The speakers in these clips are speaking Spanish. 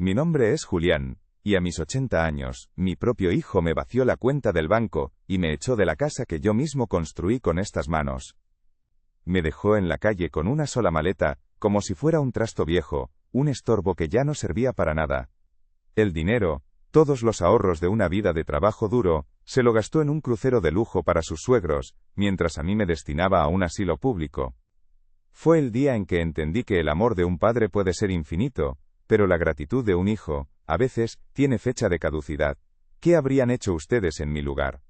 Mi nombre es Julián, y a mis 80 años, mi propio hijo me vació la cuenta del banco, y me echó de la casa que yo mismo construí con estas manos. Me dejó en la calle con una sola maleta, como si fuera un trasto viejo, un estorbo que ya no servía para nada. El dinero, todos los ahorros de una vida de trabajo duro, se lo gastó en un crucero de lujo para sus suegros, mientras a mí me destinaba a un asilo público. Fue el día en que entendí que el amor de un padre puede ser infinito, pero la gratitud de un hijo, a veces, tiene fecha de caducidad. ¿Qué habrían hecho ustedes en mi lugar?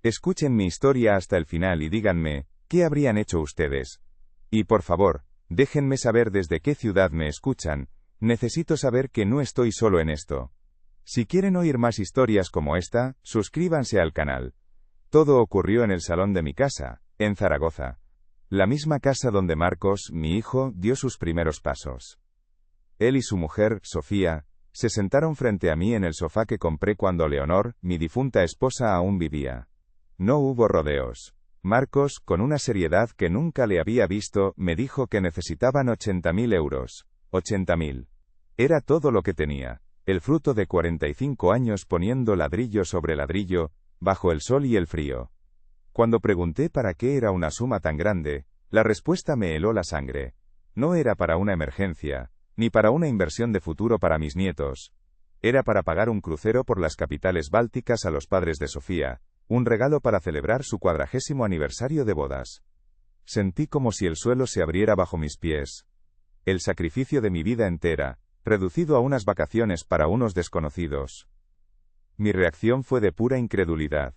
Escuchen mi historia hasta el final y díganme, ¿qué habrían hecho ustedes? Y por favor, déjenme saber desde qué ciudad me escuchan, necesito saber que no estoy solo en esto. Si quieren oír más historias como esta, suscríbanse al canal. Todo ocurrió en el salón de mi casa, en Zaragoza. La misma casa donde Marcos, mi hijo, dio sus primeros pasos. Él y su mujer, Sofía, se sentaron frente a mí en el sofá que compré cuando Leonor, mi difunta esposa, aún vivía. No hubo rodeos. Marcos, con una seriedad que nunca le había visto, me dijo que necesitaban 80.000 euros. 80.000. Era todo lo que tenía. El fruto de 45 años poniendo ladrillo sobre ladrillo, bajo el sol y el frío. Cuando pregunté para qué era una suma tan grande, la respuesta me heló la sangre. No era para una emergencia, ni para una inversión de futuro para mis nietos. Era para pagar un crucero por las capitales bálticas a los padres de Sofía, un regalo para celebrar su 40º aniversario de bodas. Sentí como si el suelo se abriera bajo mis pies. El sacrificio de mi vida entera, reducido a unas vacaciones para unos desconocidos. Mi reacción fue de pura incredulidad.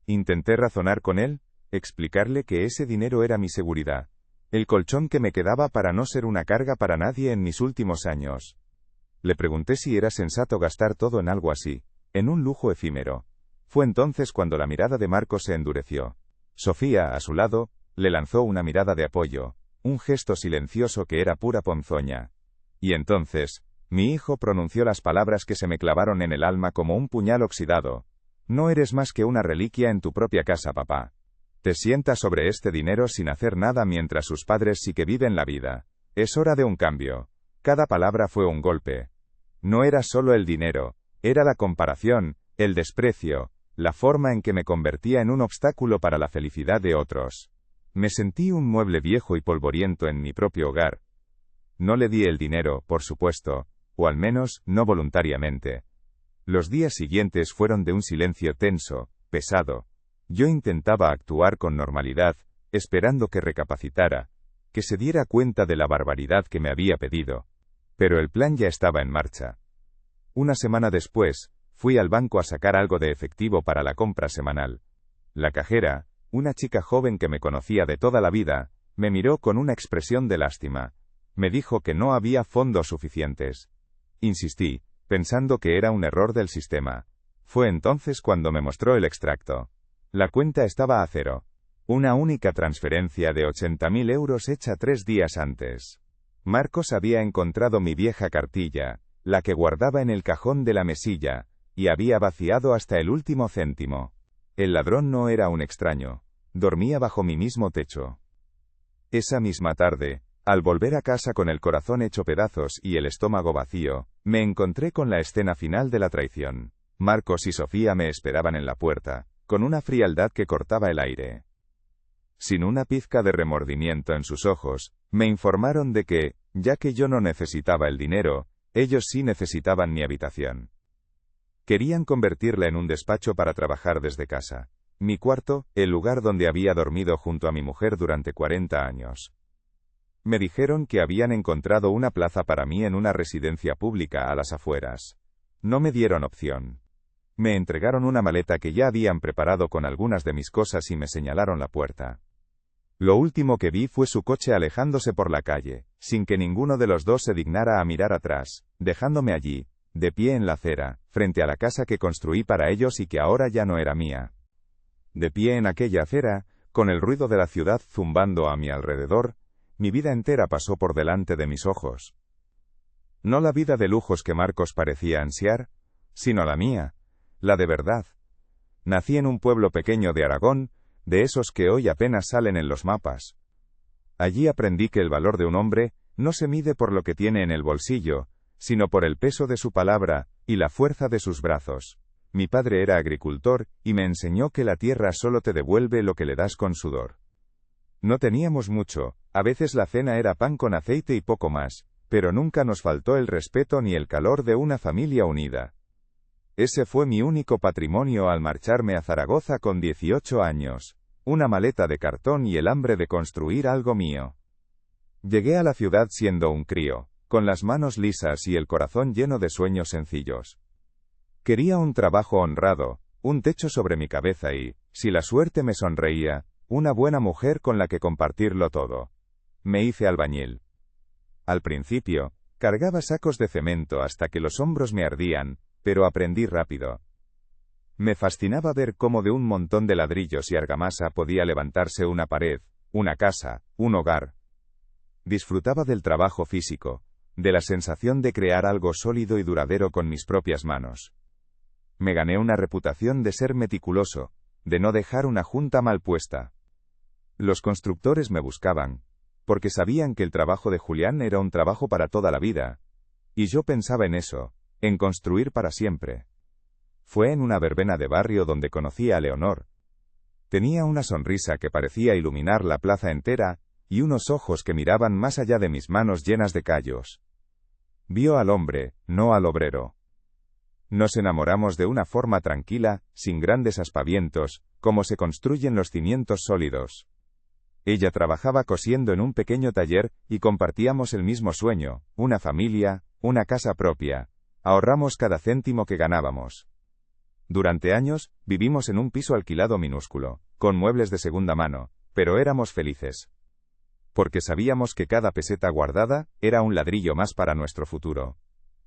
Intenté razonar con él, explicarle que ese dinero era mi seguridad, el colchón que me quedaba para no ser una carga para nadie en mis últimos años. Le pregunté si era sensato gastar todo en algo así, en un lujo efímero. Fue entonces cuando la mirada de Marcos se endureció. Sofía, a su lado, le lanzó una mirada de apoyo, un gesto silencioso que era pura ponzoña. Y entonces, mi hijo pronunció las palabras que se me clavaron en el alma como un puñal oxidado. No eres más que una reliquia en tu propia casa, papá. Te sientas sobre este dinero sin hacer nada mientras sus padres sí que viven la vida. Es hora de un cambio. Cada palabra fue un golpe. No era solo el dinero, era la comparación, el desprecio, la forma en que me convertía en un obstáculo para la felicidad de otros. Me sentí un mueble viejo y polvoriento en mi propio hogar. No le di el dinero, por supuesto, o al menos, no voluntariamente. Los días siguientes fueron de un silencio tenso, pesado. Yo intentaba actuar con normalidad, esperando que recapacitara, que se diera cuenta de la barbaridad que me había pedido. Pero el plan ya estaba en marcha. Una semana después, fui al banco a sacar algo de efectivo para la compra semanal. La cajera, una chica joven que me conocía de toda la vida, me miró con una expresión de lástima. Me dijo que no había fondos suficientes. Insistí, pensando que era un error del sistema. Fue entonces cuando me mostró el extracto. La cuenta estaba a cero. Una única transferencia de 80.000 euros hecha 3 días antes. Marcos había encontrado mi vieja cartilla, la que guardaba en el cajón de la mesilla, y había vaciado hasta el último céntimo. El ladrón no era un extraño. Dormía bajo mi mismo techo. Esa misma tarde, al volver a casa con el corazón hecho pedazos y el estómago vacío, me encontré con la escena final de la traición. Marcos y Sofía me esperaban en la puerta, con una frialdad que cortaba el aire. Sin una pizca de remordimiento en sus ojos, me informaron de que, ya que yo no necesitaba el dinero, ellos sí necesitaban mi habitación. Querían convertirla en un despacho para trabajar desde casa. Mi cuarto, el lugar donde había dormido junto a mi mujer durante 40 años. Me dijeron que habían encontrado una plaza para mí en una residencia pública a las afueras. No me dieron opción. Me entregaron una maleta que ya habían preparado con algunas de mis cosas y me señalaron la puerta. Lo último que vi fue su coche alejándose por la calle, sin que ninguno de los dos se dignara a mirar atrás, dejándome allí, de pie en la acera, frente a la casa que construí para ellos y que ahora ya no era mía. De pie en aquella acera, con el ruido de la ciudad zumbando a mi alrededor, mi vida entera pasó por delante de mis ojos. No la vida de lujos que Marcos parecía ansiar, sino la mía, la de verdad. Nací en un pueblo pequeño de Aragón, de esos que hoy apenas salen en los mapas. Allí aprendí que el valor de un hombre no se mide por lo que tiene en el bolsillo, sino por el peso de su palabra, y la fuerza de sus brazos. Mi padre era agricultor, y me enseñó que la tierra solo te devuelve lo que le das con sudor. No teníamos mucho, a veces la cena era pan con aceite y poco más, pero nunca nos faltó el respeto ni el calor de una familia unida. Ese fue mi único patrimonio al marcharme a Zaragoza con 18 años, una maleta de cartón y el hambre de construir algo mío. Llegué a la ciudad siendo un crío, con las manos lisas y el corazón lleno de sueños sencillos. Quería un trabajo honrado, un techo sobre mi cabeza y, si la suerte me sonreía, una buena mujer con la que compartirlo todo. Me hice albañil. Al principio, cargaba sacos de cemento hasta que los hombros me ardían, pero aprendí rápido. Me fascinaba ver cómo de un montón de ladrillos y argamasa podía levantarse una pared, una casa, un hogar. Disfrutaba del trabajo físico, de la sensación de crear algo sólido y duradero con mis propias manos. Me gané una reputación de ser meticuloso, de no dejar una junta mal puesta. Los constructores me buscaban, porque sabían que el trabajo de Julián era un trabajo para toda la vida. Y yo pensaba en eso, en construir para siempre. Fue en una verbena de barrio donde conocí a Leonor. Tenía una sonrisa que parecía iluminar la plaza entera, y unos ojos que miraban más allá de mis manos llenas de callos. Vio al hombre, no al obrero. Nos enamoramos de una forma tranquila, sin grandes aspavientos, como se construyen los cimientos sólidos. Ella trabajaba cosiendo en un pequeño taller, y compartíamos el mismo sueño, una familia, una casa propia. Ahorramos cada céntimo que ganábamos. Durante años, vivimos en un piso alquilado minúsculo, con muebles de segunda mano, pero éramos felices. Porque sabíamos que cada peseta guardada, era un ladrillo más para nuestro futuro.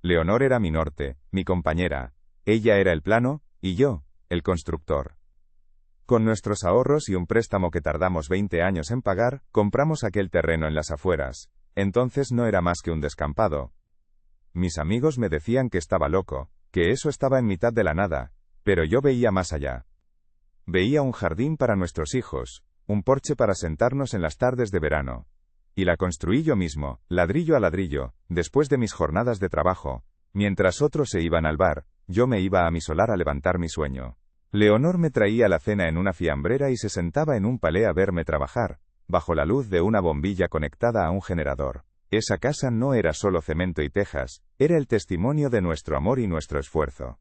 Leonor era mi norte, mi compañera. Ella era el plano, y yo, el constructor. Con nuestros ahorros y un préstamo que tardamos 20 años en pagar, compramos aquel terreno en las afueras. Entonces no era más que un descampado. Mis amigos me decían que estaba loco, que eso estaba en mitad de la nada, pero yo veía más allá. Veía un jardín para nuestros hijos, un porche para sentarnos en las tardes de verano. Y la construí yo mismo, ladrillo a ladrillo, después de mis jornadas de trabajo. Mientras otros se iban al bar, yo me iba a mi solar a levantar mi sueño. Leonor me traía la cena en una fiambrera y se sentaba en un palé a verme trabajar, bajo la luz de una bombilla conectada a un generador. Esa casa no era solo cemento y tejas, era el testimonio de nuestro amor y nuestro esfuerzo.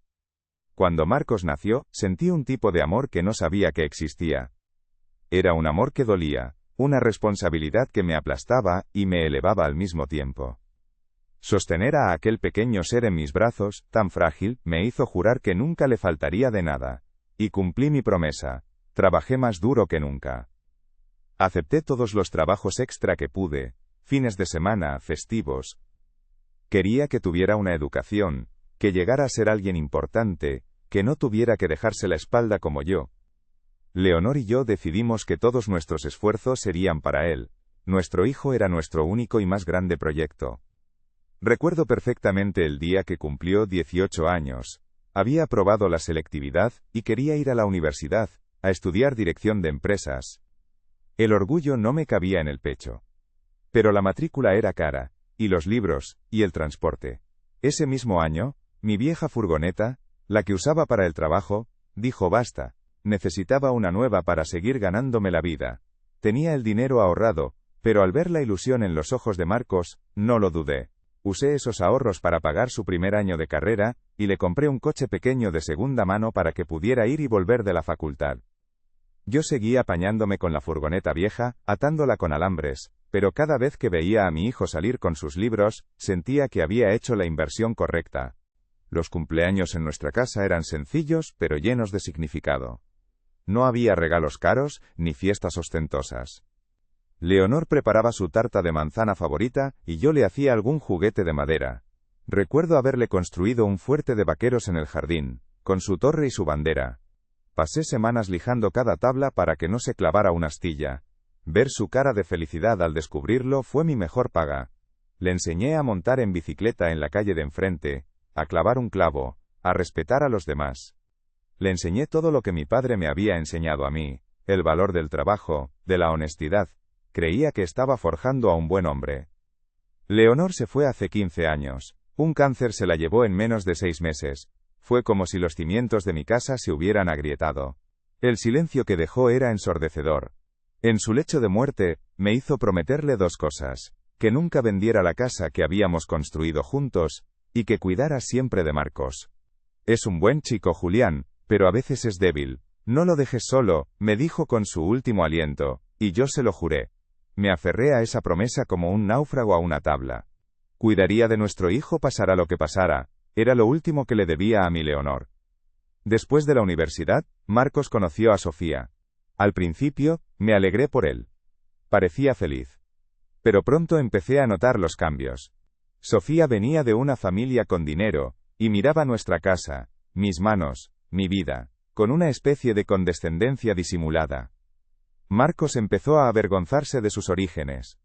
Cuando Marcos nació, sentí un tipo de amor que no sabía que existía. Era un amor que dolía, una responsabilidad que me aplastaba y me elevaba al mismo tiempo. Sostener a aquel pequeño ser en mis brazos, tan frágil, me hizo jurar que nunca le faltaría de nada. Y cumplí mi promesa. Trabajé más duro que nunca. Acepté todos los trabajos extra que pude, fines de semana, festivos. Quería que tuviera una educación, que llegara a ser alguien importante, que no tuviera que dejarse la espalda como yo. Leonor y yo decidimos que todos nuestros esfuerzos serían para él. Nuestro hijo era nuestro único y más grande proyecto. Recuerdo perfectamente el día que cumplió 18 años. Había aprobado la selectividad, y quería ir a la universidad, a estudiar dirección de empresas. El orgullo no me cabía en el pecho. Pero la matrícula era cara, y los libros, y el transporte. Ese mismo año, mi vieja furgoneta, la que usaba para el trabajo, dijo basta. Necesitaba una nueva para seguir ganándome la vida. Tenía el dinero ahorrado, pero al ver la ilusión en los ojos de Marcos, no lo dudé. Usé esos ahorros para pagar su primer año de carrera, y le compré un coche pequeño de segunda mano para que pudiera ir y volver de la facultad. Yo seguí apañándome con la furgoneta vieja, atándola con alambres, pero cada vez que veía a mi hijo salir con sus libros, sentía que había hecho la inversión correcta. Los cumpleaños en nuestra casa eran sencillos, pero llenos de significado. No había regalos caros, ni fiestas ostentosas. Leonor preparaba su tarta de manzana favorita, y yo le hacía algún juguete de madera. Recuerdo haberle construido un fuerte de vaqueros en el jardín, con su torre y su bandera. Pasé semanas lijando cada tabla para que no se clavara una astilla. Ver su cara de felicidad al descubrirlo fue mi mejor paga. Le enseñé a montar en bicicleta en la calle de enfrente, a clavar un clavo, a respetar a los demás. Le enseñé todo lo que mi padre me había enseñado a mí, el valor del trabajo, de la honestidad. Creía que estaba forjando a un buen hombre. Leonor se fue hace 15 años, Un cáncer se la llevó en menos de 6 meses. Fue como si los cimientos de mi casa se hubieran agrietado. El silencio que dejó era ensordecedor. En su lecho de muerte, me hizo prometerle 2 cosas: que nunca vendiera la casa que habíamos construido juntos, y que cuidara siempre de Marcos. Es un buen chico, Julián, pero a veces es débil. No lo dejes solo, me dijo con su último aliento, y yo se lo juré. Me aferré a esa promesa como un náufrago a una tabla. Cuidaría de nuestro hijo pasara lo que pasara, era lo último que le debía a mi Leonor. Después de la universidad, Marcos conoció a Sofía. Al principio, me alegré por él. Parecía feliz. Pero pronto empecé a notar los cambios. Sofía venía de una familia con dinero, y miraba nuestra casa, mis manos, mi vida, con una especie de condescendencia disimulada. Marcos empezó a avergonzarse de sus orígenes.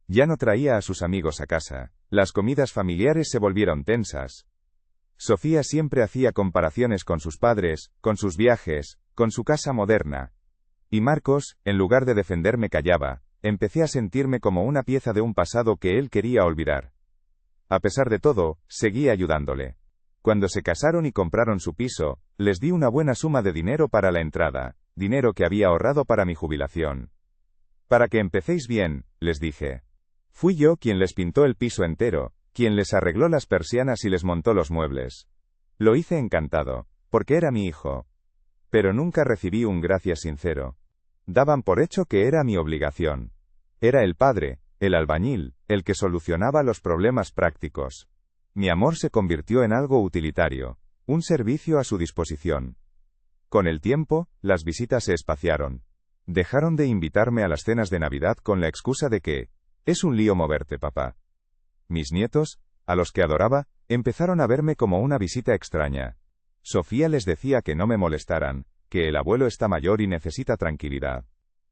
Ya no traía a sus amigos a casa, las comidas familiares se volvieron tensas. Sofía siempre hacía comparaciones con sus padres, con sus viajes, con su casa moderna. Y Marcos, en lugar de defenderme, callaba. Empecé a sentirme como una pieza de un pasado que él quería olvidar. A pesar de todo, seguí ayudándole. Cuando se casaron y compraron su piso, les di una buena suma de dinero para la entrada, dinero que había ahorrado para mi jubilación. Para que empecéis bien, les dije. Fui yo quien les pintó el piso entero, quien les arregló las persianas y les montó los muebles. Lo hice encantado, porque era mi hijo. Pero nunca recibí un gracias sincero. Daban por hecho que era mi obligación. Era el padre, el albañil, el que solucionaba los problemas prácticos. Mi amor se convirtió en algo utilitario, un servicio a su disposición. Con el tiempo, las visitas se espaciaron. Dejaron de invitarme a las cenas de Navidad con la excusa de que, es un lío moverte, papá. Mis nietos, a los que adoraba, empezaron a verme como una visita extraña. Sofía les decía que no me molestaran, que el abuelo está mayor y necesita tranquilidad.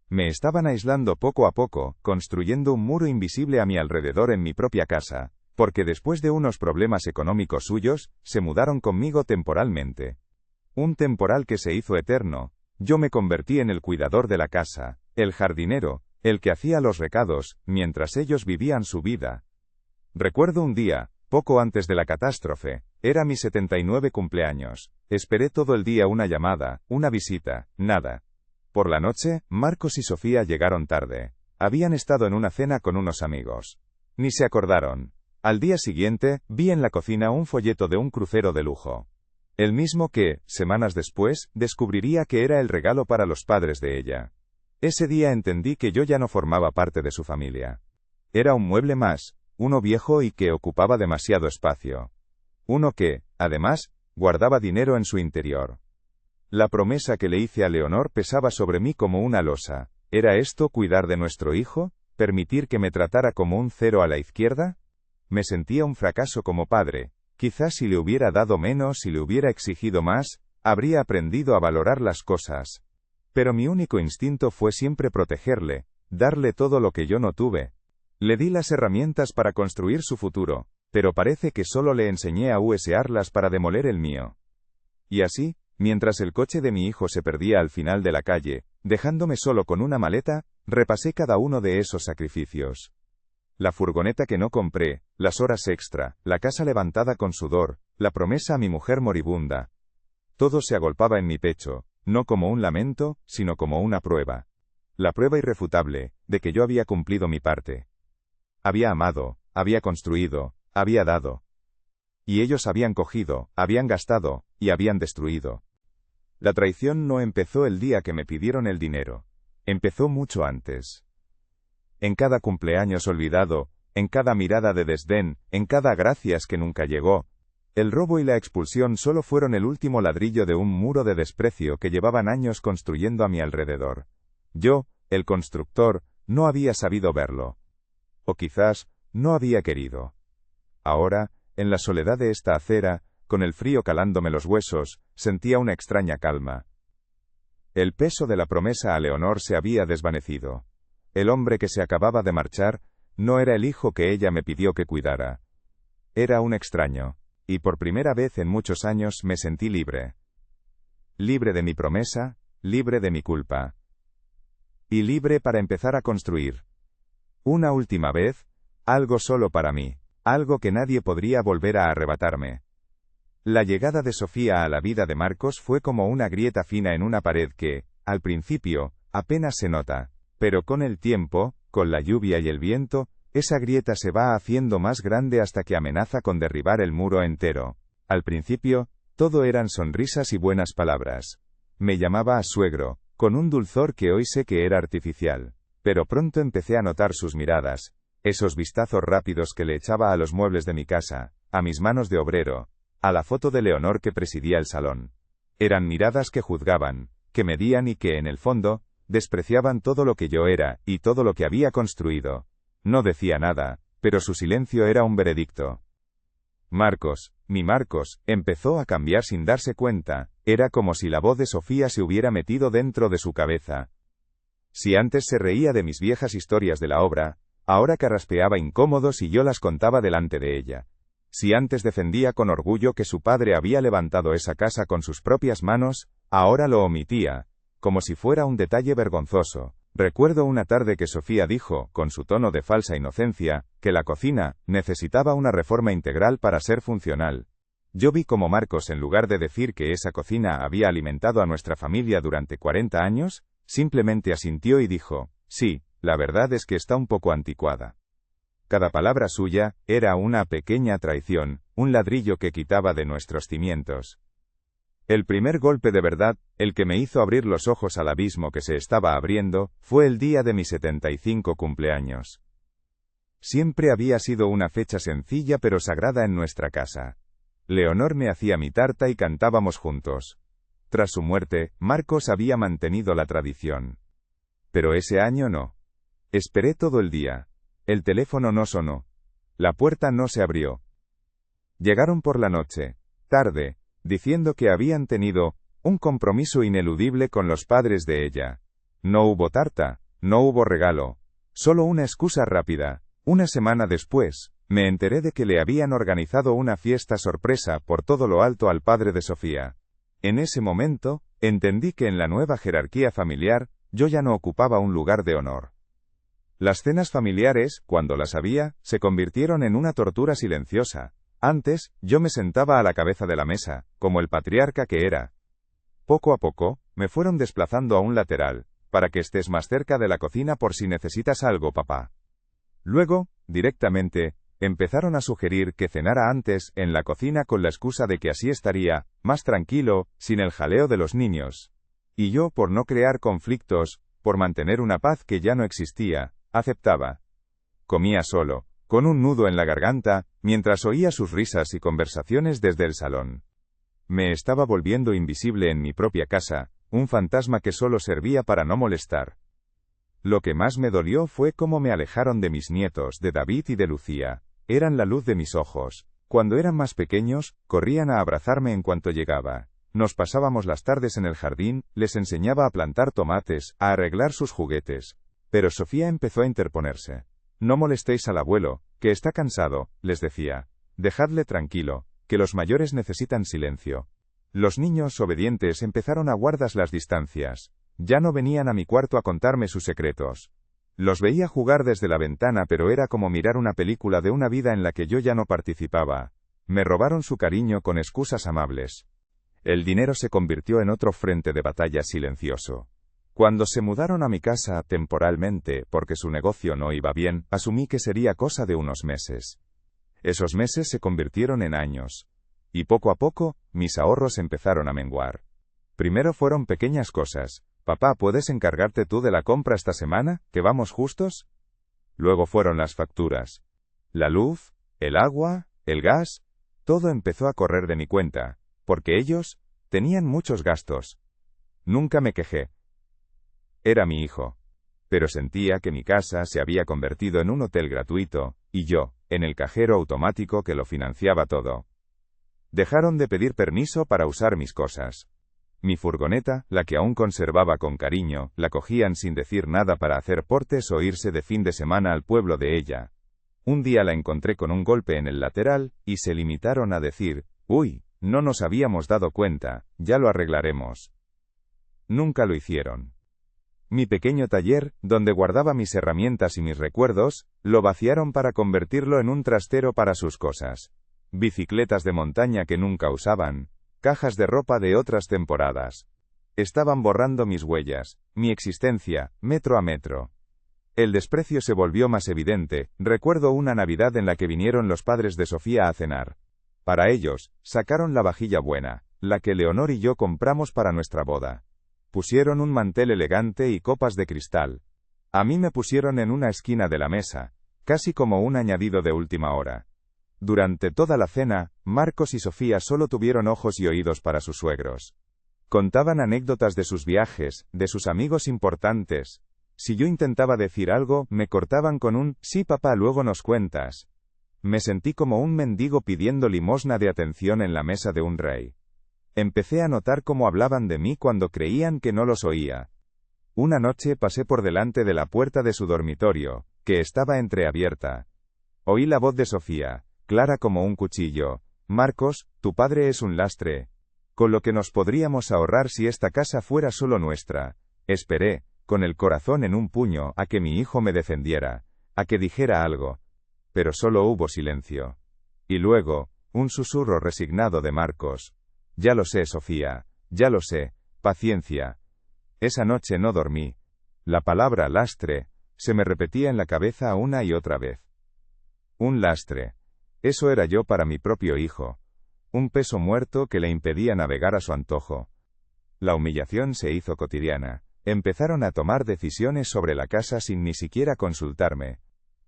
Me estaban aislando poco a poco, construyendo un muro invisible a mi alrededor en mi propia casa, porque después de unos problemas económicos suyos, se mudaron conmigo temporalmente. Un temporal que se hizo eterno. Yo me convertí en el cuidador de la casa, el jardinero, el que hacía los recados, mientras ellos vivían su vida. Recuerdo un día, poco antes de la catástrofe, era mi 79 cumpleaños. Esperé todo el día una llamada, una visita, nada. Por la noche, Marcos y Sofía llegaron tarde. Habían estado en una cena con unos amigos. Ni se acordaron. Al día siguiente, vi en la cocina un folleto de un crucero de lujo. El mismo que, semanas después, descubriría que era el regalo para los padres de ella. Ese día entendí que yo ya no formaba parte de su familia. Era un mueble más, uno viejo y que ocupaba demasiado espacio. Uno que, además, guardaba dinero en su interior. La promesa que le hice a Leonor pesaba sobre mí como una losa. ¿Era esto cuidar de nuestro hijo? ¿Permitir que me tratara como un cero a la izquierda? Me sentía un fracaso como padre. Quizás si le hubiera dado menos, si le hubiera exigido más, habría aprendido a valorar las cosas. Pero mi único instinto fue siempre protegerle, darle todo lo que yo no tuve. Le di las herramientas para construir su futuro, pero parece que solo le enseñé a usarlas para demoler el mío. Y así, mientras el coche de mi hijo se perdía al final de la calle, dejándome solo con una maleta, repasé cada uno de esos sacrificios. La furgoneta que no compré, las horas extra, la casa levantada con sudor, la promesa a mi mujer moribunda. Todo se agolpaba en mi pecho, no como un lamento, sino como una prueba. La prueba irrefutable, de que yo había cumplido mi parte. Había amado, había construido, había dado. Y ellos habían cogido, habían gastado, y habían destruido. La traición no empezó el día que me pidieron el dinero. Empezó mucho antes. En cada cumpleaños olvidado, en cada mirada de desdén, en cada gracias que nunca llegó, el robo y la expulsión solo fueron el último ladrillo de un muro de desprecio que llevaban años construyendo a mi alrededor. Yo, el constructor, no había sabido verlo. O quizás, no había querido. Ahora, en la soledad de esta acera, con el frío calándome los huesos, sentía una extraña calma. El peso de la promesa a Leonor se había desvanecido. El hombre que se acababa de marchar, no era el hijo que ella me pidió que cuidara. Era un extraño, y por primera vez en muchos años me sentí libre. Libre de mi promesa, libre de mi culpa. Y libre para empezar a construir. Una última vez, algo solo para mí. algo que nadie podría volver a arrebatarme. La llegada de Sofía a la vida de Marcos fue como una grieta fina en una pared que, al principio, apenas se nota, pero con el tiempo, con la lluvia y el viento, esa grieta se va haciendo más grande hasta que amenaza con derribar el muro entero. Al principio, todo eran sonrisas y buenas palabras. Me llamaba a suegro, con un dulzor que hoy sé que era artificial. Pero pronto empecé a notar sus miradas, esos vistazos rápidos que le echaba a los muebles de mi casa, a mis manos de obrero, a la foto de Leonor que presidía el salón. Eran miradas que juzgaban, que medían y que, en el fondo, despreciaban todo lo que yo era, y todo lo que había construido. No decía nada, pero su silencio era un veredicto. Marcos, mi Marcos, empezó a cambiar sin darse cuenta, era como si la voz de Sofía se hubiera metido dentro de su cabeza. Si antes se reía de mis viejas historias de la obra, ahora carraspeaba incómodo si yo las contaba delante de ella. Si antes defendía con orgullo que su padre había levantado esa casa con sus propias manos, ahora lo omitía, como si fuera un detalle vergonzoso. Recuerdo una tarde que Sofía dijo, con su tono de falsa inocencia, que la cocina necesitaba una reforma integral para ser funcional. Yo vi como Marcos, en lugar de decir que esa cocina había alimentado a nuestra familia durante 40 años, simplemente asintió y dijo, sí, la verdad es que está un poco anticuada. Cada palabra suya era una pequeña traición, un ladrillo que quitaba de nuestros cimientos. El primer golpe de verdad, el que me hizo abrir los ojos al abismo que se estaba abriendo, fue el día de mi 75 cumpleaños. Siempre había sido una fecha sencilla pero sagrada en nuestra casa. Leonor me hacía mi tarta y cantábamos juntos. Tras su muerte, Marcos había mantenido la tradición. Pero ese año no. Esperé todo el día. El teléfono no sonó. La puerta no se abrió. Llegaron por la noche, tarde, diciendo que habían tenido un compromiso ineludible con los padres de ella. No hubo tarta, no hubo regalo, solo una excusa rápida. Una semana después, me enteré de que le habían organizado una fiesta sorpresa por todo lo alto al padre de Sofía. En ese momento, entendí que en la nueva jerarquía familiar, yo ya no ocupaba un lugar de honor. Las cenas familiares, cuando las había, se convirtieron en una tortura silenciosa. Antes, yo me sentaba a la cabeza de la mesa, como el patriarca que era. Poco a poco, me fueron desplazando a un lateral, para que estés más cerca de la cocina por si necesitas algo, papá. Luego, directamente, empezaron a sugerir que cenara antes, en la cocina, con la excusa de que así estaría más tranquilo, sin el jaleo de los niños. Y yo, por no crear conflictos, por mantener una paz que ya no existía, aceptaba. Comía solo, con un nudo en la garganta, mientras oía sus risas y conversaciones desde el salón. Me estaba volviendo invisible en mi propia casa, un fantasma que solo servía para no molestar. Lo que más me dolió fue cómo me alejaron de mis nietos, de David y de Lucía. Eran la luz de mis ojos. Cuando eran más pequeños, corrían a abrazarme en cuanto llegaba. Nos pasábamos las tardes en el jardín, les enseñaba a plantar tomates, a arreglar sus juguetes. Pero Sofía empezó a interponerse. No molestéis al abuelo, que está cansado, les decía. Dejadle tranquilo, que los mayores necesitan silencio. Los niños obedientes empezaron a guardar las distancias. Ya no venían a mi cuarto a contarme sus secretos. Los veía jugar desde la ventana, pero era como mirar una película de una vida en la que yo ya no participaba. Me robaron su cariño con excusas amables. El dinero se convirtió en otro frente de batalla silencioso. Cuando se mudaron a mi casa temporalmente, porque su negocio no iba bien, asumí que sería cosa de unos meses. Esos meses se convirtieron en años. Y poco a poco, mis ahorros empezaron a menguar. Primero fueron pequeñas cosas. Papá, ¿puedes encargarte tú de la compra esta semana, que vamos justos? Luego fueron las facturas. La luz, el agua, el gas, todo empezó a correr de mi cuenta, porque ellos tenían muchos gastos. Nunca me quejé. Era mi hijo. Pero sentía que mi casa se había convertido en un hotel gratuito, y yo, en el cajero automático que lo financiaba todo. Dejaron de pedir permiso para usar mis cosas. Mi furgoneta, la que aún conservaba con cariño, la cogían sin decir nada para hacer portes o irse de fin de semana al pueblo de ella. Un día la encontré con un golpe en el lateral, y se limitaron a decir, «Uy, no nos habíamos dado cuenta, ya lo arreglaremos». Nunca lo hicieron. Mi pequeño taller, donde guardaba mis herramientas y mis recuerdos, lo vaciaron para convertirlo en un trastero para sus cosas. Bicicletas de montaña que nunca usaban, cajas de ropa de otras temporadas. Estaban borrando mis huellas, mi existencia, metro a metro. El desprecio se volvió más evidente. Recuerdo una Navidad en la que vinieron los padres de Sofía a cenar. Para ellos, sacaron la vajilla buena, la que Leonor y yo compramos para nuestra boda. Pusieron un mantel elegante y copas de cristal. A mí me pusieron en una esquina de la mesa, casi como un añadido de última hora. Durante toda la cena, Marcos y Sofía solo tuvieron ojos y oídos para sus suegros. Contaban anécdotas de sus viajes, de sus amigos importantes. Si yo intentaba decir algo, me cortaban con un «sí papá, luego nos cuentas». Me sentí como un mendigo pidiendo limosna de atención en la mesa de un rey. Empecé a notar cómo hablaban de mí cuando creían que no los oía. Una noche pasé por delante de la puerta de su dormitorio, que estaba entreabierta. Oí la voz de Sofía, clara como un cuchillo. «Marcos, tu padre es un lastre. Con lo que nos podríamos ahorrar si esta casa fuera solo nuestra». Esperé, con el corazón en un puño, a que mi hijo me defendiera, a que dijera algo. Pero solo hubo silencio. Y luego, un susurro resignado de Marcos. «Ya lo sé, Sofía, ya lo sé, paciencia». Esa noche no dormí. La palabra lastre se me repetía en la cabeza una y otra vez. Un lastre. Eso era yo para mi propio hijo. Un peso muerto que le impedía navegar a su antojo. La humillación se hizo cotidiana. Empezaron a tomar decisiones sobre la casa sin ni siquiera consultarme.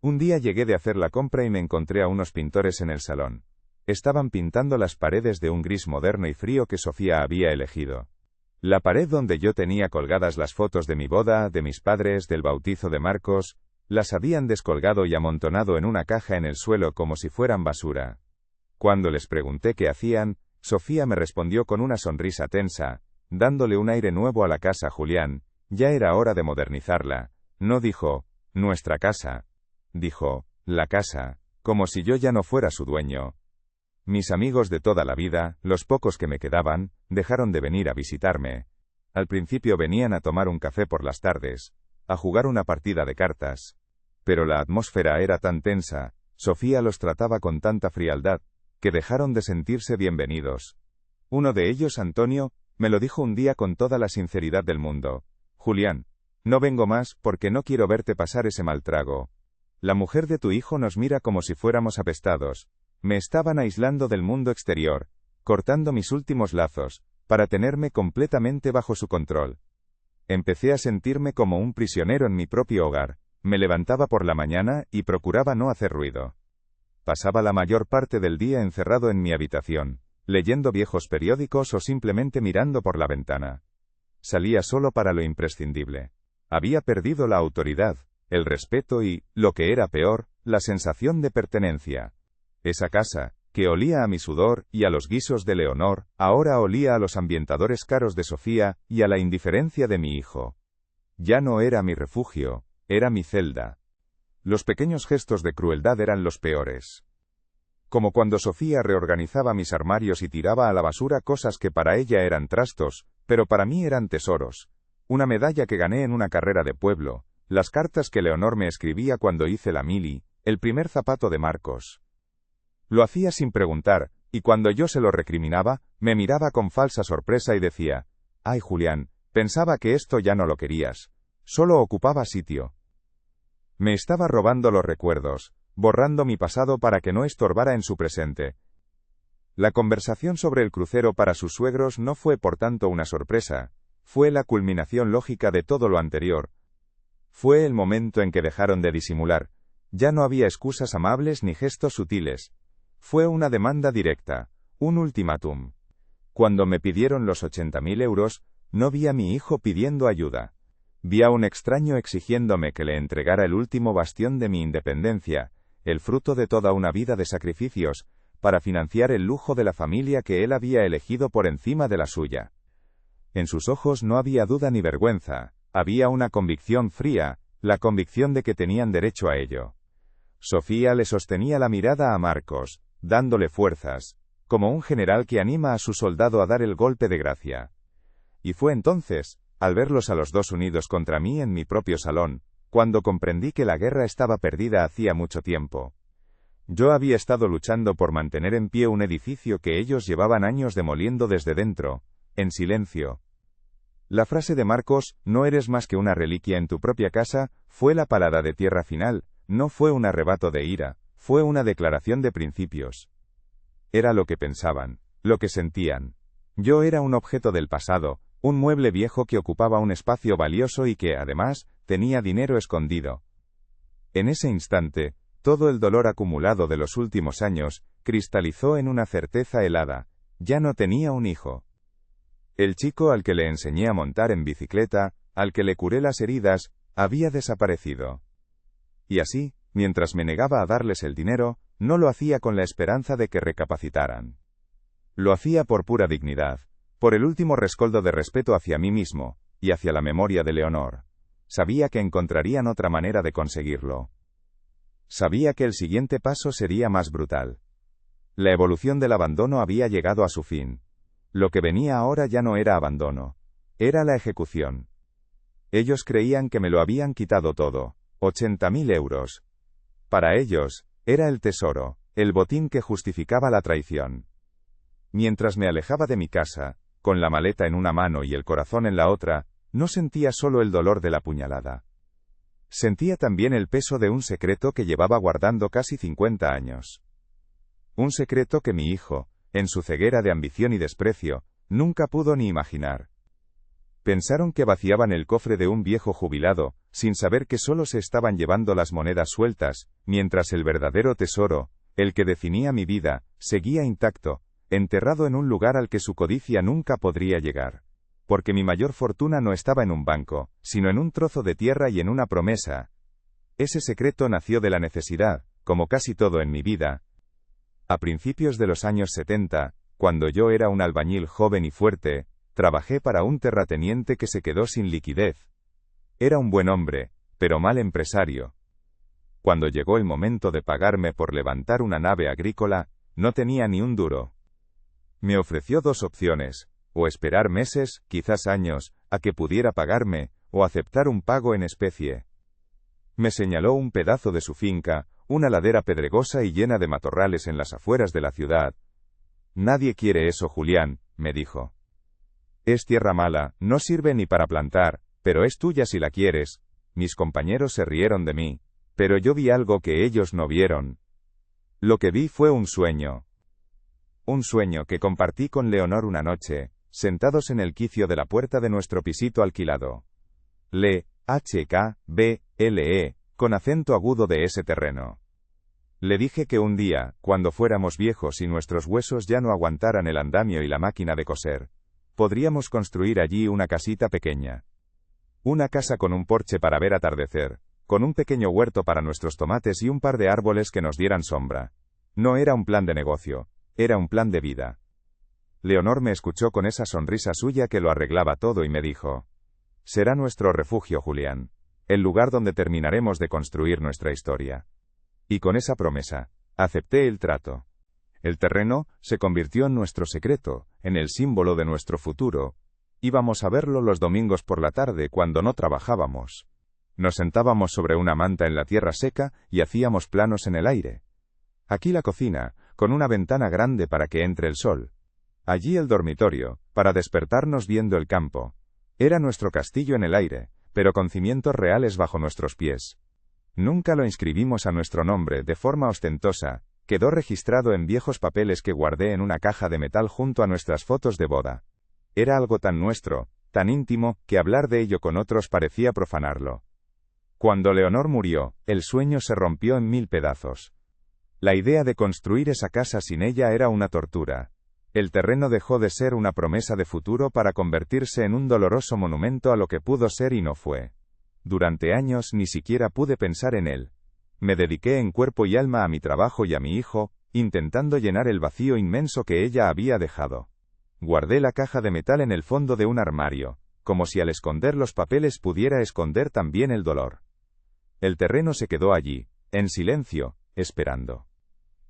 Un día llegué de hacer la compra y me encontré a unos pintores en el salón. Estaban pintando las paredes de un gris moderno y frío que Sofía había elegido. La pared donde yo tenía colgadas las fotos de mi boda, de mis padres, del bautizo de Marcos, las habían descolgado y amontonado en una caja en el suelo como si fueran basura. Cuando les pregunté qué hacían, Sofía me respondió con una sonrisa tensa, dándole un aire nuevo a la casa. Julián, ya era hora de modernizarla. No dijo, nuestra casa. Dijo, la casa, como si yo ya no fuera su dueño. Mis amigos de toda la vida, los pocos que me quedaban, dejaron de venir a visitarme. Al principio venían a tomar un café por las tardes, a jugar una partida de cartas. Pero la atmósfera era tan tensa, Sofía los trataba con tanta frialdad, que dejaron de sentirse bienvenidos. Uno de ellos, Antonio, me lo dijo un día con toda la sinceridad del mundo. Julián, no vengo más porque no quiero verte pasar ese mal trago. La mujer de tu hijo nos mira como si fuéramos apestados. Me estaban aislando del mundo exterior, cortando mis últimos lazos, para tenerme completamente bajo su control. Empecé a sentirme como un prisionero en mi propio hogar. Me levantaba por la mañana y procuraba no hacer ruido. Pasaba la mayor parte del día encerrado en mi habitación, leyendo viejos periódicos o simplemente mirando por la ventana. Salía solo para lo imprescindible. Había perdido la autoridad, el respeto y, lo que era peor, la sensación de pertenencia. Esa casa, que olía a mi sudor y a los guisos de Leonor, ahora olía a los ambientadores caros de Sofía y a la indiferencia de mi hijo. Ya no era mi refugio, era mi celda. Los pequeños gestos de crueldad eran los peores. Como cuando Sofía reorganizaba mis armarios y tiraba a la basura cosas que para ella eran trastos, pero para mí eran tesoros. Una medalla que gané en una carrera de pueblo, las cartas que Leonor me escribía cuando hice la mili, el primer zapato de Marcos. Lo hacía sin preguntar, y cuando yo se lo recriminaba, me miraba con falsa sorpresa y decía, «Ay, Julián, pensaba que esto ya no lo querías. Solo ocupaba sitio». Me estaba robando los recuerdos, borrando mi pasado para que no estorbara en su presente. La conversación sobre el crucero para sus suegros no fue por tanto una sorpresa, fue la culminación lógica de todo lo anterior. Fue el momento en que dejaron de disimular. Ya no había excusas amables ni gestos sutiles. Fue una demanda directa, un ultimátum. Cuando me pidieron los 80.000 euros, no vi a mi hijo pidiendo ayuda. Vi a un extraño exigiéndome que le entregara el último bastión de mi independencia, el fruto de toda una vida de sacrificios, para financiar el lujo de la familia que él había elegido por encima de la suya. En sus ojos no había duda ni vergüenza, había una convicción fría, la convicción de que tenían derecho a ello. Sofía le sostenía la mirada a Marcos, dándole fuerzas, como un general que anima a su soldado a dar el golpe de gracia. Y fue entonces, al verlos a los dos unidos contra mí en mi propio salón, cuando comprendí que la guerra estaba perdida hacía mucho tiempo. Yo había estado luchando por mantener en pie un edificio que ellos llevaban años demoliendo desde dentro, en silencio. La frase de Marcos, no eres más que una reliquia en tu propia casa, fue la palada de tierra final, no fue un arrebato de ira, fue una declaración de principios. Era lo que pensaban, lo que sentían. Yo era un objeto del pasado, un mueble viejo que ocupaba un espacio valioso y que, además, tenía dinero escondido. En ese instante, todo el dolor acumulado de los últimos años, cristalizó en una certeza helada. Ya no tenía un hijo. El chico al que le enseñé a montar en bicicleta, al que le curé las heridas, había desaparecido. Y así, mientras me negaba a darles el dinero, no lo hacía con la esperanza de que recapacitaran. Lo hacía por pura dignidad, por el último rescoldo de respeto hacia mí mismo, y hacia la memoria de Leonor. Sabía que encontrarían otra manera de conseguirlo. Sabía que el siguiente paso sería más brutal. La evolución del abandono había llegado a su fin. Lo que venía ahora ya no era abandono. Era la ejecución. Ellos creían que me lo habían quitado todo. 80.000 euros. Para ellos, era el tesoro, el botín que justificaba la traición. Mientras me alejaba de mi casa, con la maleta en una mano y el corazón en la otra, no sentía solo el dolor de la puñalada. Sentía también el peso de un secreto que llevaba guardando casi 50 años. Un secreto que mi hijo, en su ceguera de ambición y desprecio, nunca pudo ni imaginar. Pensaron que vaciaban el cofre de un viejo jubilado, sin saber que solo se estaban llevando las monedas sueltas, mientras el verdadero tesoro, el que definía mi vida, seguía intacto, enterrado en un lugar al que su codicia nunca podría llegar. Porque mi mayor fortuna no estaba en un banco, sino en un trozo de tierra y en una promesa. Ese secreto nació de la necesidad, como casi todo en mi vida. A principios de los años 70, cuando yo era un albañil joven y fuerte, trabajé para un terrateniente que se quedó sin liquidez. Era un buen hombre, pero mal empresario. Cuando llegó el momento de pagarme por levantar una nave agrícola, no tenía ni un duro. Me ofreció dos opciones, o esperar meses, quizás años, a que pudiera pagarme, o aceptar un pago en especie. Me señaló un pedazo de su finca, una ladera pedregosa y llena de matorrales en las afueras de la ciudad. Nadie quiere eso, Julián, me dijo. Es tierra mala, no sirve ni para plantar, pero es tuya si la quieres. Mis compañeros se rieron de mí, pero yo vi algo que ellos no vieron. Lo que vi fue un sueño. Un sueño que compartí con Leonor una noche, sentados en el quicio de la puerta de nuestro pisito alquilado. H-K-B-L-E, con acento agudo de ese terreno. Le dije que un día, cuando fuéramos viejos y nuestros huesos ya no aguantaran el andamio y la máquina de coser, podríamos construir allí una casita pequeña. Una casa con un porche para ver atardecer, con un pequeño huerto para nuestros tomates y un par de árboles que nos dieran sombra. No era un plan de negocio, era un plan de vida. Leonor me escuchó con esa sonrisa suya que lo arreglaba todo y me dijo: será nuestro refugio, Julián, el lugar donde terminaremos de construir nuestra historia. Y con esa promesa, acepté el trato. El terreno se convirtió en nuestro secreto, en el símbolo de nuestro futuro. Íbamos a verlo los domingos por la tarde cuando no trabajábamos. Nos sentábamos sobre una manta en la tierra seca y hacíamos planos en el aire. Aquí la cocina, con una ventana grande para que entre el sol. Allí el dormitorio, para despertarnos viendo el campo. Era nuestro castillo en el aire, pero con cimientos reales bajo nuestros pies. Nunca lo inscribimos a nuestro nombre de forma ostentosa, quedó registrado en viejos papeles que guardé en una caja de metal junto a nuestras fotos de boda. Era algo tan nuestro, tan íntimo, que hablar de ello con otros parecía profanarlo. Cuando Leonor murió, el sueño se rompió en 1000 pedazos. La idea de construir esa casa sin ella era una tortura. El terreno dejó de ser una promesa de futuro para convertirse en un doloroso monumento a lo que pudo ser y no fue. Durante años ni siquiera pude pensar en él. Me dediqué en cuerpo y alma a mi trabajo y a mi hijo, intentando llenar el vacío inmenso que ella había dejado. Guardé la caja de metal en el fondo de un armario, como si al esconder los papeles pudiera esconder también el dolor. El terreno se quedó allí, en silencio, esperando.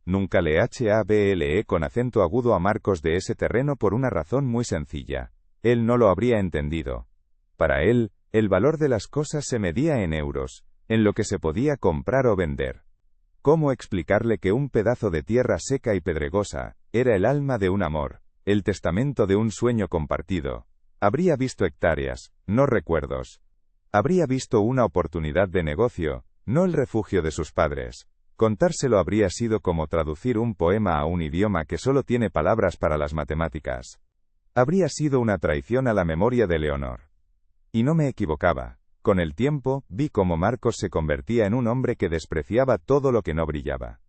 Nunca le hablé con acento agudo a Marcos de ese terreno por una razón muy sencilla. Él no lo habría entendido. Para él, el valor de las cosas se medía en euros, en lo que se podía comprar o vender. ¿Cómo explicarle que un pedazo de tierra seca y pedregosa era el alma de un amor, el testamento de un sueño compartido? Habría visto hectáreas, no recuerdos. Habría visto una oportunidad de negocio, no el refugio de sus padres. Contárselo habría sido como traducir un poema a un idioma que solo tiene palabras para las matemáticas. Habría sido una traición a la memoria de Leonor. Y no me equivocaba. Con el tiempo, vi cómo Marcos se convertía en un hombre que despreciaba todo lo que no brillaba.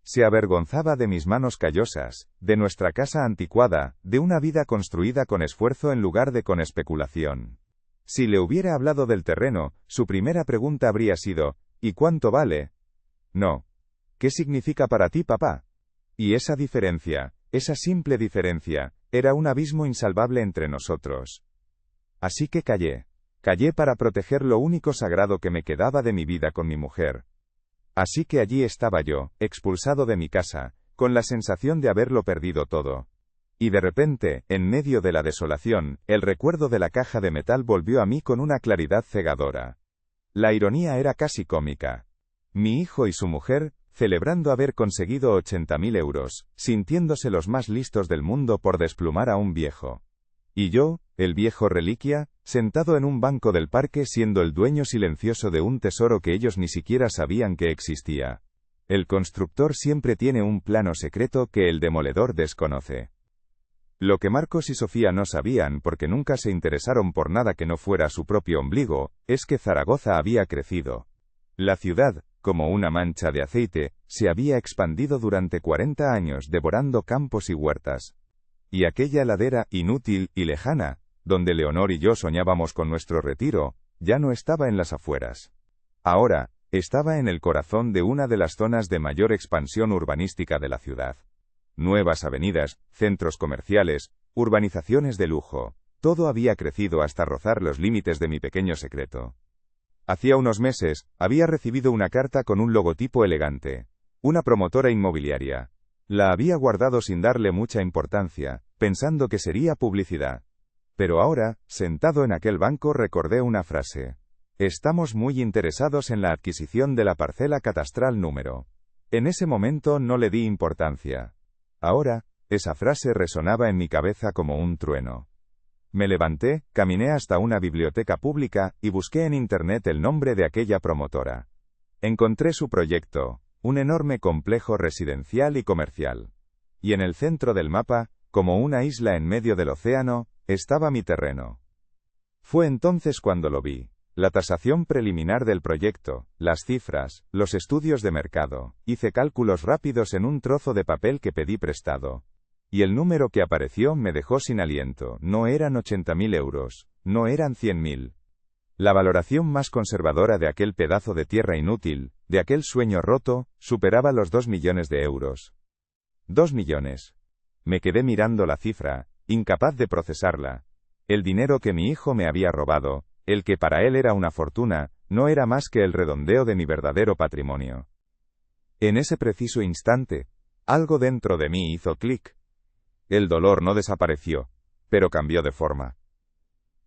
Se avergonzaba de mis manos callosas, de nuestra casa anticuada, de una vida construida con esfuerzo en lugar de con especulación. Si le hubiera hablado del terreno, su primera pregunta habría sido, ¿y cuánto vale? No. ¿Qué significa para ti, papá? Y esa diferencia, esa simple diferencia, era un abismo insalvable entre nosotros. Así que callé. Callé para proteger lo único sagrado que me quedaba de mi vida con mi mujer. Así que allí estaba yo, expulsado de mi casa, con la sensación de haberlo perdido todo. Y de repente, en medio de la desolación, el recuerdo de la caja de metal volvió a mí con una claridad cegadora. La ironía era casi cómica. Mi hijo y su mujer, celebrando haber conseguido 80.000 euros, sintiéndose los más listos del mundo por desplumar a un viejo. Y yo, el viejo reliquia, sentado en un banco del parque siendo el dueño silencioso de un tesoro que ellos ni siquiera sabían que existía. El constructor siempre tiene un plano secreto que el demoledor desconoce. Lo que Marcos y Sofía no sabían porque nunca se interesaron por nada que no fuera su propio ombligo, es que Zaragoza había crecido. La ciudad, como una mancha de aceite, se había expandido durante 40 años devorando campos y huertas. Y aquella ladera inútil y lejana, donde Leonor y yo soñábamos con nuestro retiro, ya no estaba en las afueras. Ahora, estaba en el corazón de una de las zonas de mayor expansión urbanística de la ciudad. Nuevas avenidas, centros comerciales, urbanizaciones de lujo, todo había crecido hasta rozar los límites de mi pequeño secreto. Hacía unos meses, había recibido una carta con un logotipo elegante. Una promotora inmobiliaria. La había guardado sin darle mucha importancia, pensando que sería publicidad. Pero ahora, sentado en aquel banco, recordé una frase. Estamos muy interesados en la adquisición de la parcela catastral número. En ese momento no le di importancia. Ahora, esa frase resonaba en mi cabeza como un trueno. Me levanté, caminé hasta una biblioteca pública, y busqué en internet el nombre de aquella promotora. Encontré su proyecto, un enorme complejo residencial y comercial. Y en el centro del mapa, como una isla en medio del océano, estaba mi terreno. Fue entonces cuando lo vi. La tasación preliminar del proyecto, las cifras, los estudios de mercado, hice cálculos rápidos en un trozo de papel que pedí prestado. Y el número que apareció me dejó sin aliento, no eran 80.000 euros, no eran 100.000. La valoración más conservadora de aquel pedazo de tierra inútil, de aquel sueño roto, superaba los 2 millones de euros. 2 millones. Me quedé mirando la cifra, incapaz de procesarla. El dinero que mi hijo me había robado, el que para él era una fortuna, no era más que el redondeo de mi verdadero patrimonio. En ese preciso instante, algo dentro de mí hizo clic. El dolor no desapareció, pero cambió de forma.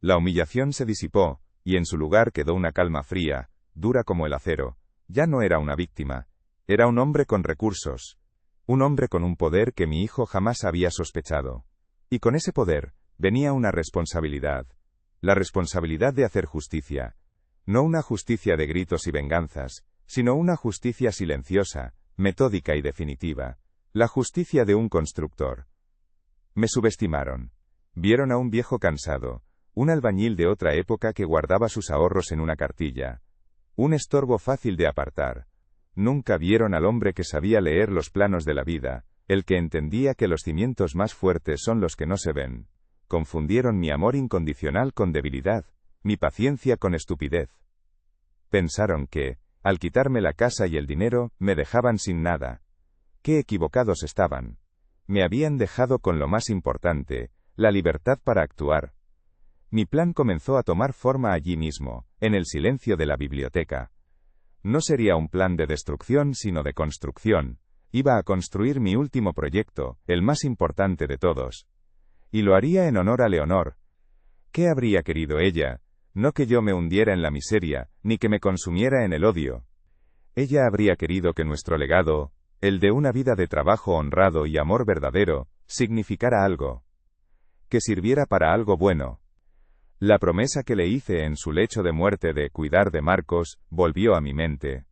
La humillación se disipó, y en su lugar quedó una calma fría, dura como el acero. Ya no era una víctima, era un hombre con recursos, un hombre con un poder que mi hijo jamás había sospechado. Y con ese poder, venía una responsabilidad. La responsabilidad de hacer justicia. No una justicia de gritos y venganzas, sino una justicia silenciosa, metódica y definitiva. La justicia de un constructor. Me subestimaron. Vieron a un viejo cansado, un albañil de otra época que guardaba sus ahorros en una cartilla. Un estorbo fácil de apartar. Nunca vieron al hombre que sabía leer los planos de la vida, el que entendía que los cimientos más fuertes son los que no se ven. Confundieron mi amor incondicional con debilidad, mi paciencia con estupidez. Pensaron que, al quitarme la casa y el dinero, me dejaban sin nada. Qué equivocados estaban. Me habían dejado con lo más importante, la libertad para actuar. Mi plan comenzó a tomar forma allí mismo, en el silencio de la biblioteca. No sería un plan de destrucción sino de construcción. Iba a construir mi último proyecto, el más importante de todos. Y lo haría en honor a Leonor. ¿Qué habría querido ella? No que yo me hundiera en la miseria, ni que me consumiera en el odio. Ella habría querido que nuestro legado, el de una vida de trabajo honrado y amor verdadero, significara algo. Que sirviera para algo bueno. La promesa que le hice en su lecho de muerte de cuidar de Marcos, volvió a mi mente.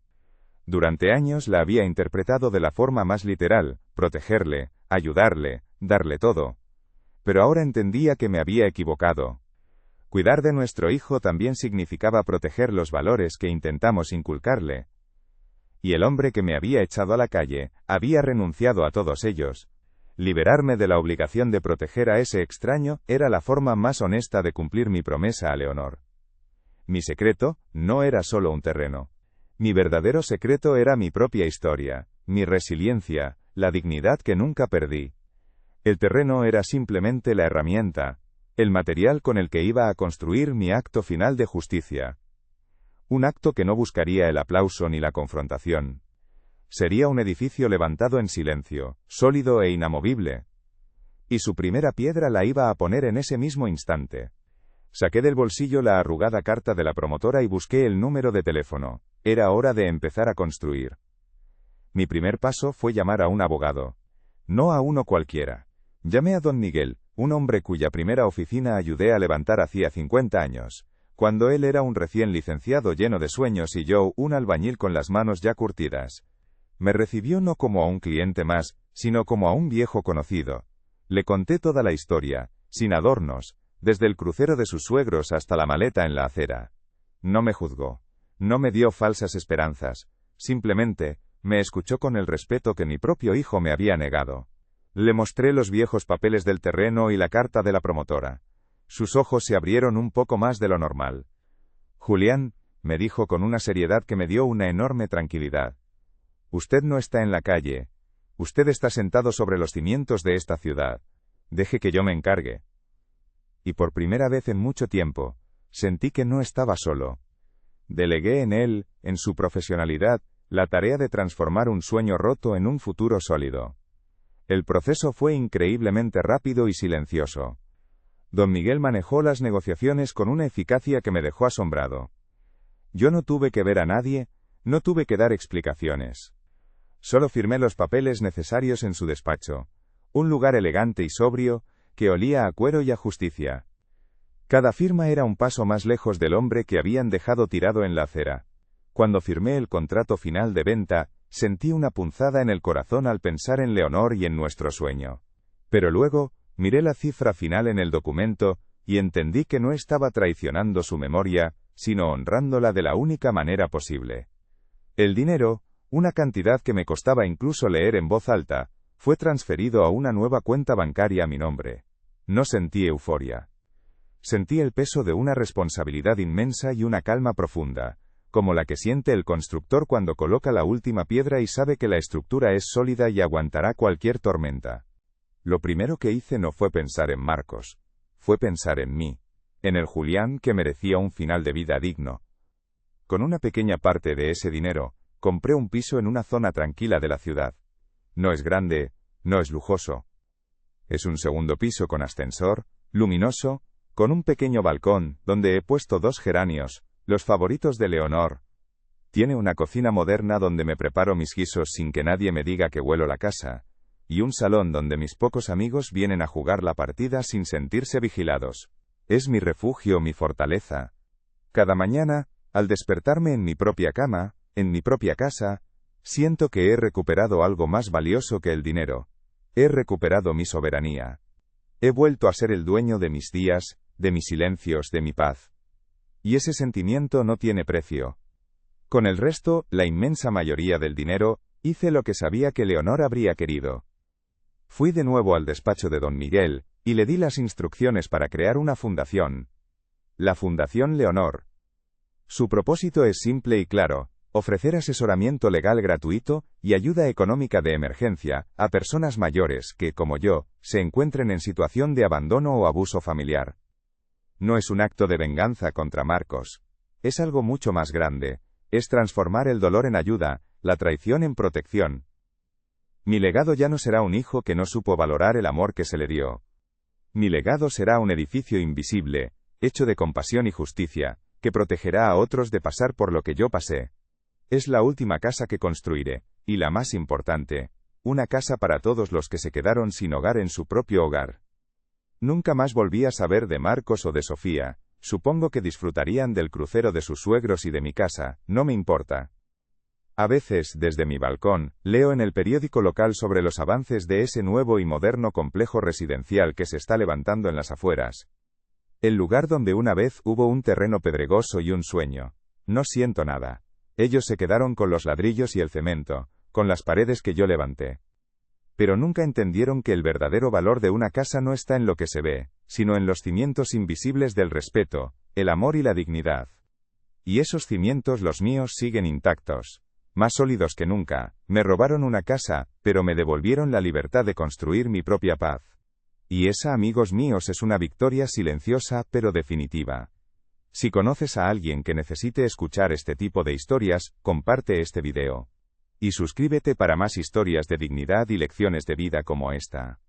Durante años la había interpretado de la forma más literal, protegerle, ayudarle, darle todo. Pero ahora entendía que me había equivocado. Cuidar de nuestro hijo también significaba proteger los valores que intentamos inculcarle. Y el hombre que me había echado a la calle, había renunciado a todos ellos. Liberarme de la obligación de proteger a ese extraño era la forma más honesta de cumplir mi promesa a Leonor. Mi secreto no era solo un terreno. Mi verdadero secreto era mi propia historia, mi resiliencia, la dignidad que nunca perdí. El terreno era simplemente la herramienta, el material con el que iba a construir mi acto final de justicia. Un acto que no buscaría el aplauso ni la confrontación. Sería un edificio levantado en silencio, sólido e inamovible. Y su primera piedra la iba a poner en ese mismo instante. Saqué del bolsillo la arrugada carta de la promotora y busqué el número de teléfono. Era hora de empezar a construir. Mi primer paso fue llamar a un abogado. No a uno cualquiera. Llamé a don Miguel, un hombre cuya primera oficina ayudé a levantar hacía 50 años, cuando él era un recién licenciado lleno de sueños y yo un albañil con las manos ya curtidas. Me recibió no como a un cliente más, sino como a un viejo conocido. Le conté toda la historia, sin adornos, desde el crucero de sus suegros hasta la maleta en la acera. No me juzgó. No me dio falsas esperanzas. Simplemente, me escuchó con el respeto que mi propio hijo me había negado. Le mostré los viejos papeles del terreno y la carta de la promotora. Sus ojos se abrieron un poco más de lo normal. Julián, me dijo con una seriedad que me dio una enorme tranquilidad. Usted no está en la calle. Usted está sentado sobre los cimientos de esta ciudad. Deje que yo me encargue. Y por primera vez en mucho tiempo, sentí que no estaba solo. Delegué en él, en su profesionalidad, la tarea de transformar un sueño roto en un futuro sólido. El proceso fue increíblemente rápido y silencioso. Don Miguel manejó las negociaciones con una eficacia que me dejó asombrado. Yo no tuve que ver a nadie, no tuve que dar explicaciones. Solo firmé los papeles necesarios en su despacho, un lugar elegante y sobrio, que olía a cuero y a justicia. Cada firma era un paso más lejos del hombre que habían dejado tirado en la acera. Cuando firmé el contrato final de venta, sentí una punzada en el corazón al pensar en Leonor y en nuestro sueño. Pero luego, miré la cifra final en el documento, y entendí que no estaba traicionando su memoria, sino honrándola de la única manera posible. El dinero, una cantidad que me costaba incluso leer en voz alta, fue transferido a una nueva cuenta bancaria a mi nombre. No sentí euforia. Sentí el peso de una responsabilidad inmensa y una calma profunda, como la que siente el constructor cuando coloca la última piedra y sabe que la estructura es sólida y aguantará cualquier tormenta. Lo primero que hice no fue pensar en Marcos, fue pensar en mí, en el Julián que merecía un final de vida digno. Con una pequeña parte de ese dinero, compré un piso en una zona tranquila de la ciudad. No es grande, no es lujoso. Es un segundo piso con ascensor, luminoso, con un pequeño balcón, donde he puesto 2 geranios, los favoritos de Leonor. Tiene una cocina moderna donde me preparo mis guisos sin que nadie me diga que huelo la casa, y un salón donde mis pocos amigos vienen a jugar la partida sin sentirse vigilados. Es mi refugio, mi fortaleza. Cada mañana, al despertarme en mi propia cama, en mi propia casa, siento que he recuperado algo más valioso que el dinero. He recuperado mi soberanía. He vuelto a ser el dueño de mis días, de mis silencios, de mi paz. Y ese sentimiento no tiene precio. Con el resto, la inmensa mayoría del dinero, hice lo que sabía que Leonor habría querido. Fui de nuevo al despacho de don Miguel, y le di las instrucciones para crear una fundación. La Fundación Leonor. Su propósito es simple y claro: ofrecer asesoramiento legal gratuito y ayuda económica de emergencia a personas mayores que, como yo, se encuentren en situación de abandono o abuso familiar. No es un acto de venganza contra Marcos. Es algo mucho más grande. Es transformar el dolor en ayuda, la traición en protección. Mi legado ya no será un hijo que no supo valorar el amor que se le dio. Mi legado será un edificio invisible, hecho de compasión y justicia, que protegerá a otros de pasar por lo que yo pasé. Es la última casa que construiré, y la más importante, una casa para todos los que se quedaron sin hogar en su propio hogar. Nunca más volví a saber de Marcos o de Sofía, supongo que disfrutarían del crucero de sus suegros y de mi casa, no me importa. A veces, desde mi balcón, leo en el periódico local sobre los avances de ese nuevo y moderno complejo residencial que se está levantando en las afueras. El lugar donde una vez hubo un terreno pedregoso y un sueño. No siento nada. Ellos se quedaron con los ladrillos y el cemento, con las paredes que yo levanté. Pero nunca entendieron que el verdadero valor de una casa no está en lo que se ve, sino en los cimientos invisibles del respeto, el amor y la dignidad. Y esos cimientos, los míos, siguen intactos. Más sólidos que nunca. Me robaron una casa, pero me devolvieron la libertad de construir mi propia paz. Y esa, amigos míos, es una victoria silenciosa, pero definitiva. Si conoces a alguien que necesite escuchar este tipo de historias, comparte este video. Y suscríbete para más historias de dignidad y lecciones de vida como esta.